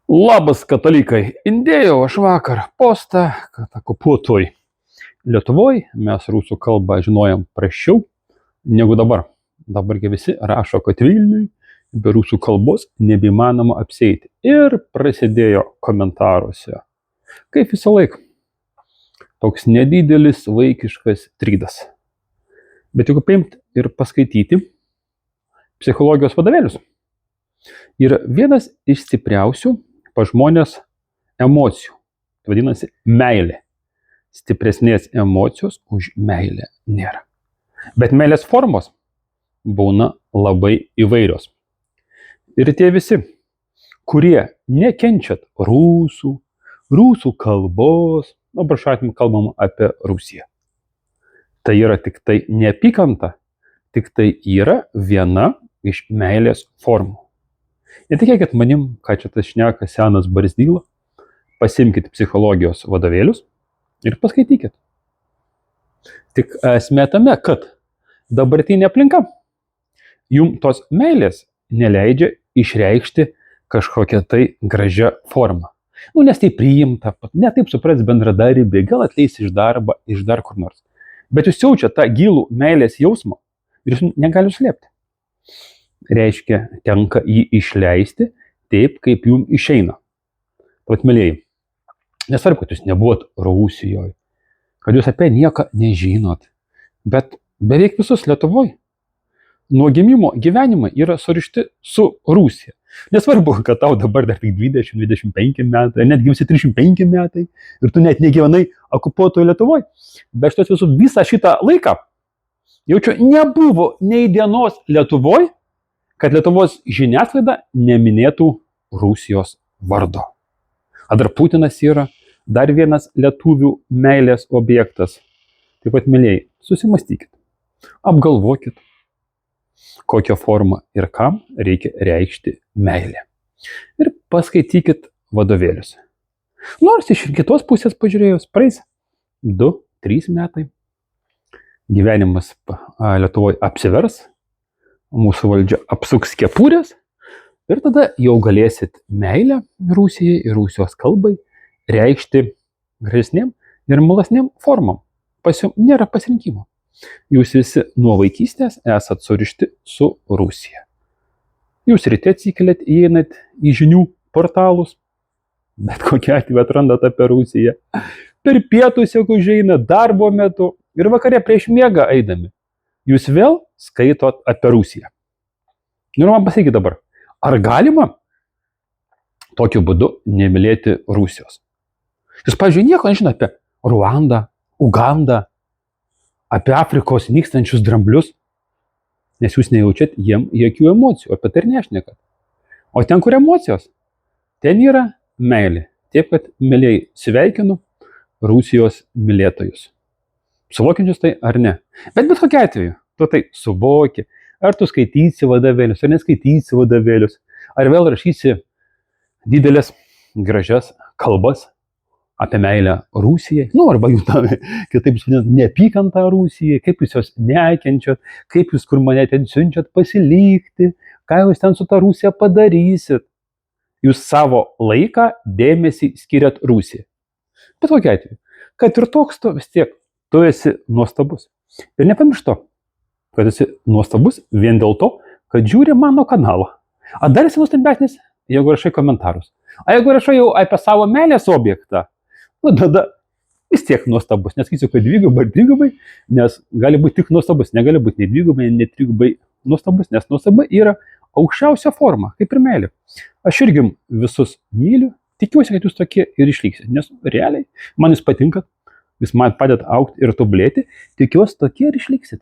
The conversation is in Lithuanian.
Labas katalikai, įdėjau aš vakar postą, kad okupuotoj Lietuvoje mes rusų kalbą žinojom prasčiau negu dabar. Dabargi visi rašo, kad Vilniui be rusų kalbos nebeįmanoma apsieiti. Ir prasidėjo komentaruose. Kaip visą laiką. Toks nedidelis vaikiškas trydas. Bet jeigu paimt ir paskaityti psichologijos vadovėlius, yra vienas iš stipriausių pas žmonės emocijų. Tai vadinasi meilė. Stipresnės emocijos už meilę nėra. Bet meilės formos būna labai įvairios. Ir tie visi, kurie nekenčiat rusų kalbos, šiuo atveju kalbam apie Rusiją. Tai yra tik tai neapykanta, tik tai yra viena iš meilės formų. Netikėkit manim, ką čia tas šneka senas barzdyla, pasimkite psichologijos vadovėlius ir paskaitykit. Tik esmė tame, kad dabartinė aplinka jums tos meilės neleidžia išreikšti kažkokią tai gražią formą. Nes tai priimta, ne taip supras bendradarbiai, gal atleis iš darbo, iš dar kur nors. Bet jūs jaučiate tą gilų meilės jausmą ir jūs negali slėpti. Reiškia, tenka jį išleisti taip, kaip jums išeina. Vat, mėlyjei, nesvarbu, kad jūs nebuvot Rusijoje, kad jūs apie nieką nežinot, bet beveik visus Lietuvoje nuo gimimo gyvenimai yra surišti su Rusija. Nesvarbu, kad tau dabar dar tik 20-25 metai, netgi visi 35 metai ir tu net negyvenai okupuotoje Lietuvoje, bet šitos visą šitą laiką jaučiu, nebuvo nei dienos Lietuvoje, kad Lietuvos žiniasklaida neminėtų Rusijos vardo. Ar dar Putinas yra dar vienas lietuvių meilės objektas. Taip pat, mėlyjei, susimastykit, apgalvokit, kokią formą ir kam reikia reikšti meilę. Ir paskaitykit vadovėlius. Nors iš kitos pusės pažiūrėjus, praeis 2-3 metai, gyvenimas Lietuvoje apsivers, mūsų valdžia apsuks kepurės ir tada jau galėsit meilę Rusijai ir Rusijos kalbai reikšti gražesnėm ir malesnėm formom. Pas jums nėra pasirinkimo. Jūs visi nuo vaikystės esat surišti su Rusija. Jūs ryte atsikeliat, įeinat į žinių portalus, bet kokią atveju atrandat apie Rusiją. Per pietus, jeigu užeinat darbo metu ir vakare prieš miegą eidami, jūs vėl skaitot apie Rusiją. Ir man pasakykit dabar, ar galima tokiu būdu nemylėti Rusijos? Jūs, pavyzdžiui, nieko nežino apie Ruandą, Ugandą, apie Afrikos nykstančius dramblius, nes jūs nejaučiat jiem jokių emocijų, apie tai ir nešnekat. O ten, kur emocijos, ten yra meilė. Taip, kad, mėlyjei, sveikinu Rusijos mylėtojus. Suvokiančius tai ar ne? Bet kokiu atveju, tu tai suvoki, ar tu skaitysi vadovėlius, ar neskaitysi vadovėlius, ar vėl rašysi didelės, gražias kalbas apie meilę Rusijai, arba jų kitaip neapykantą Rusijai, kaip jūs jos nekenčiat, kaip jūs kur mane ten siunčiat pasilikti, ką jūs ten su ta Rusija padarysit. Jūs savo laiką, dėmesį skiriat Rusijai. Bet kokiu atveju, kad ir toks tu vis tiek, tu esi nuostabus. Ir nepamiršk to, kad esi nuostabus vien dėl to, kad žiūri mano kanalą. A dar esi nuostabesnis, jeigu rašai komentarus. A jeigu rašai jau apie savo meilės objektą, tada vis tiek nuostabus. Nesakysiu, kad dvigubai ar trigubai, nes gali būti tik nuostabus. Negali būti nei dvigubai, nei trigubai nuostabus, nes nuostaba yra aukščiausia forma, kaip ir meilė. Aš irgi visus myliu, tikiuosi, kad jūs tokie ir išliksit, nes realiai man jūs patinka, jūs man padėt augti ir tobulėti, tikiuosi tokie ir išliksit.